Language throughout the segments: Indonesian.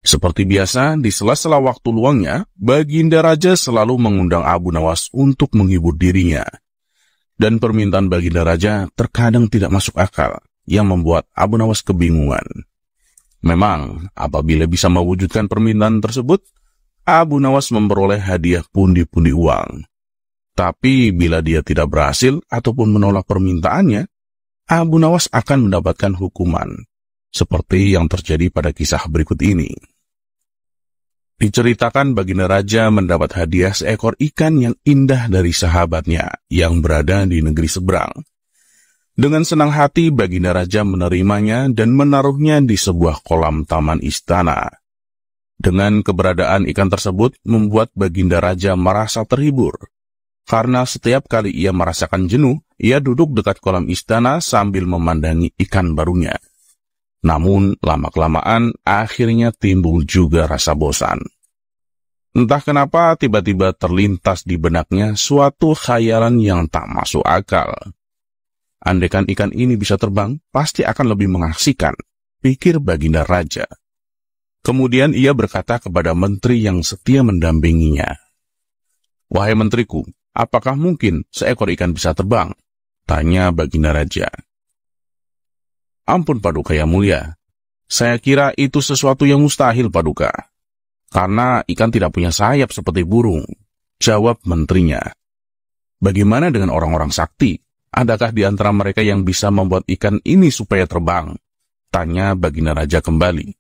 Seperti biasa, di sela-sela waktu luangnya, Baginda Raja selalu mengundang Abu Nawas untuk menghibur dirinya. Dan permintaan Baginda Raja terkadang tidak masuk akal, yang membuat Abu Nawas kebingungan. Memang, apabila bisa mewujudkan permintaan tersebut, Abu Nawas memperoleh hadiah pundi-pundi uang. Tapi bila dia tidak berhasil ataupun menolak permintaannya, Abu Nawas akan mendapatkan hukuman, seperti yang terjadi pada kisah berikut ini. Diceritakan Baginda Raja mendapat hadiah seekor ikan yang indah dari sahabatnya yang berada di negeri seberang. Dengan senang hati Baginda Raja menerimanya dan menaruhnya di sebuah kolam taman istana. Dengan keberadaan ikan tersebut membuat Baginda Raja merasa terhibur. Karena setiap kali ia merasakan jenuh, ia duduk dekat kolam istana sambil memandangi ikan barunya. Namun, lama-kelamaan akhirnya timbul juga rasa bosan. Entah kenapa tiba-tiba terlintas di benaknya suatu khayalan yang tak masuk akal. Andaikan ikan ini bisa terbang, pasti akan lebih mengasihkan, pikir Baginda Raja. Kemudian ia berkata kepada menteri yang setia mendampinginya. "Wahai menteriku, apakah mungkin seekor ikan bisa terbang?" tanya Baginda Raja. "Ampun Paduka yang mulia, saya kira itu sesuatu yang mustahil Paduka. Karena ikan tidak punya sayap seperti burung," jawab menterinya. "Bagaimana dengan orang-orang sakti? Adakah di antara mereka yang bisa membuat ikan ini supaya terbang?" tanya Baginda Raja kembali.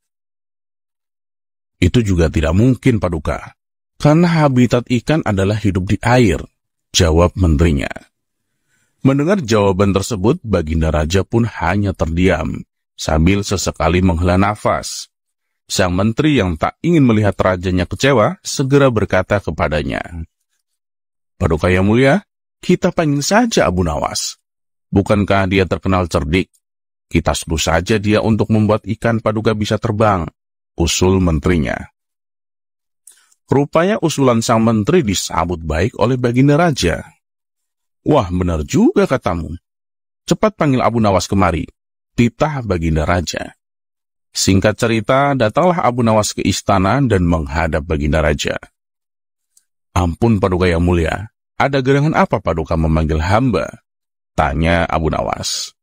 "Itu juga tidak mungkin Paduka, karena habitat ikan adalah hidup di air," jawab menterinya. Mendengar jawaban tersebut, Baginda Raja pun hanya terdiam, sambil sesekali menghela nafas. Sang menteri yang tak ingin melihat rajanya kecewa, segera berkata kepadanya, "Paduka yang mulia, kita panggil saja Abu Nawas. Bukankah dia terkenal cerdik? Kita suruh saja dia untuk membuat ikan Paduka bisa terbang," usul menterinya. Rupanya usulan sang menteri disambut baik oleh Baginda Raja. "Wah, benar juga katamu. Cepat panggil Abu Nawas kemari," titah Baginda Raja. Singkat cerita, datanglah Abu Nawas ke istana dan menghadap Baginda Raja. "Ampun Paduka yang mulia, ada gerangan apa Paduka memanggil hamba?" tanya Abu Nawas.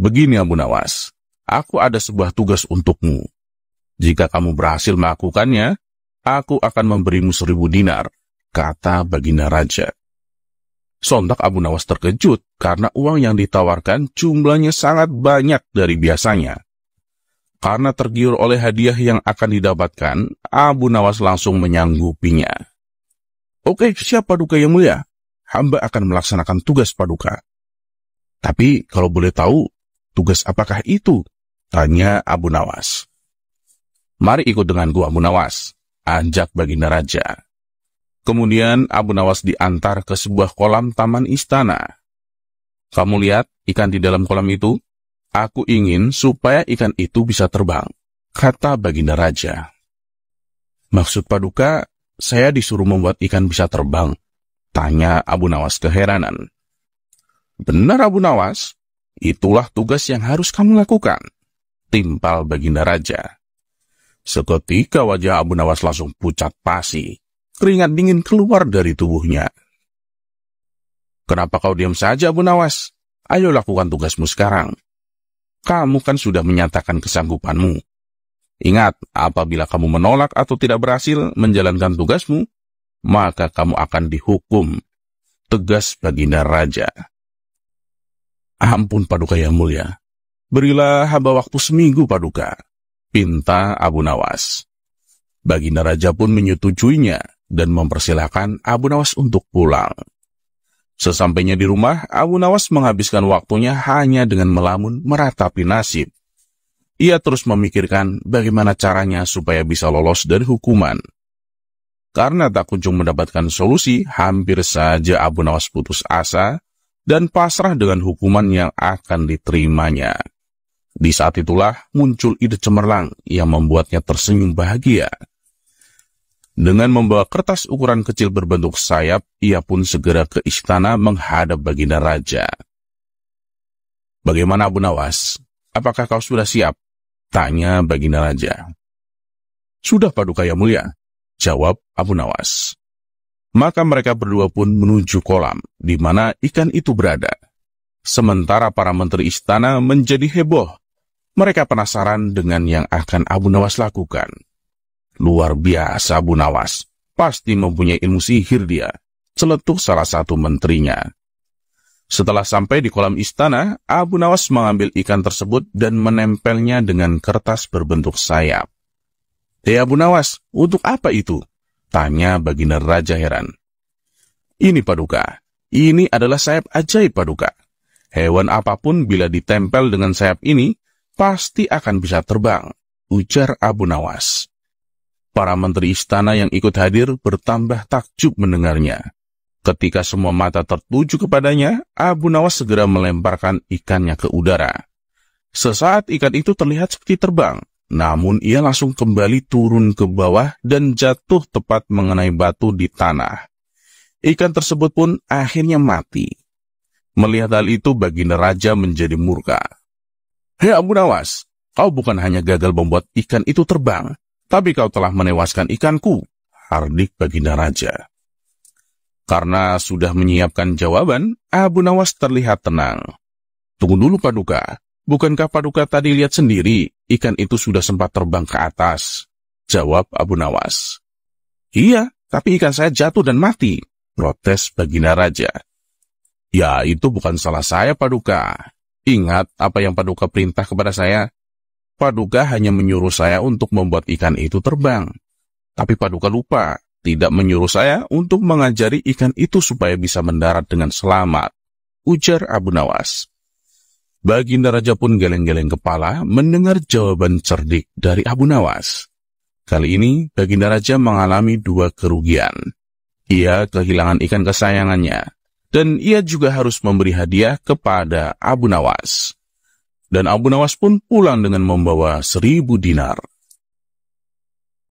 "Begini Abu Nawas, aku ada sebuah tugas untukmu. Jika kamu berhasil melakukannya, aku akan memberimu 1000 dinar, kata Baginda Raja. Sontak Abu Nawas terkejut karena uang yang ditawarkan jumlahnya sangat banyak dari biasanya. Karena tergiur oleh hadiah yang akan didapatkan, Abu Nawas langsung menyanggupinya. "Oke, siap Paduka yang mulia. Hamba akan melaksanakan tugas Paduka." "Tapi kalau boleh tahu, tugas apakah itu?" tanya Abu Nawas. "Mari ikut denganku Abu Nawas," ajak Baginda Raja. Kemudian Abu Nawas diantar ke sebuah kolam taman istana. "Kamu lihat ikan di dalam kolam itu? Aku ingin supaya ikan itu bisa terbang," kata Baginda Raja. "Maksud Paduka, saya disuruh membuat ikan bisa terbang?" tanya Abu Nawas keheranan. "Benar Abu Nawas, itulah tugas yang harus kamu lakukan," timpal Baginda Raja. Seketika wajah Abu Nawas langsung pucat pasi. Keringat dingin keluar dari tubuhnya. "Kenapa kau diam saja Abu Nawas? Ayo lakukan tugasmu sekarang. Kamu kan sudah menyatakan kesanggupanmu. Ingat, apabila kamu menolak atau tidak berhasil menjalankan tugasmu, maka kamu akan dihukum," tegas Baginda Raja. "Ampun Paduka yang mulia, berilah hamba waktu seminggu Paduka," pinta Abu Nawas. Baginda Raja pun menyetujuinya dan mempersilahkan Abu Nawas untuk pulang. Sesampainya di rumah, Abu Nawas menghabiskan waktunya hanya dengan melamun meratapi nasib. Ia terus memikirkan bagaimana caranya supaya bisa lolos dari hukuman. Karena tak kunjung mendapatkan solusi, hampir saja Abu Nawas putus asa dan pasrah dengan hukuman yang akan diterimanya. Di saat itulah muncul ide cemerlang yang membuatnya tersenyum bahagia. Dengan membawa kertas ukuran kecil berbentuk sayap, ia pun segera ke istana menghadap Baginda Raja. "Bagaimana Abu Nawas? Apakah kau sudah siap?" tanya Baginda Raja. Sudah Paduka yang mulia, jawab Abu Nawas. Maka mereka berdua pun menuju kolam di mana ikan itu berada. Sementara para menteri istana menjadi heboh. Mereka penasaran dengan yang akan Abu Nawas lakukan. Luar biasa Abu Nawas, pasti mempunyai ilmu sihir dia, celetuk salah satu menterinya. Setelah sampai di kolam istana, Abu Nawas mengambil ikan tersebut dan menempelnya dengan kertas berbentuk sayap. Abu Nawas, untuk apa itu? Tanya Baginda Raja heran. Ini Paduka, ini adalah sayap ajaib Paduka. Hewan apapun bila ditempel dengan sayap ini, pasti akan bisa terbang, ujar Abu Nawas. Para menteri istana yang ikut hadir bertambah takjub mendengarnya. Ketika semua mata tertuju kepadanya, Abu Nawas segera melemparkan ikannya ke udara. Sesaat ikan itu terlihat seperti terbang. Namun ia langsung kembali turun ke bawah dan jatuh tepat mengenai batu di tanah. Ikan tersebut pun akhirnya mati. Melihat hal itu, Baginda Raja menjadi murka. Hei Abu Nawas, kau bukan hanya gagal membuat ikan itu terbang, tapi kau telah menewaskan ikanku, hardik Baginda Raja. Karena sudah menyiapkan jawaban, Abu Nawas terlihat tenang. Tunggu dulu Paduka. Bukankah Paduka tadi lihat sendiri, ikan itu sudah sempat terbang ke atas? Jawab Abu Nawas. Iya, tapi ikan saya jatuh dan mati, protes Baginda Raja. Ya, itu bukan salah saya Paduka. Ingat apa yang Paduka perintah kepada saya. Paduka hanya menyuruh saya untuk membuat ikan itu terbang. Tapi Paduka lupa, tidak menyuruh saya untuk mengajari ikan itu supaya bisa mendarat dengan selamat, ujar Abu Nawas. Baginda Raja pun geleng-geleng kepala mendengar jawaban cerdik dari Abu Nawas. Kali ini, Baginda Raja mengalami dua kerugian. Ia kehilangan ikan kesayangannya, dan ia juga harus memberi hadiah kepada Abu Nawas. Dan Abu Nawas pun pulang dengan membawa 1000 dinar.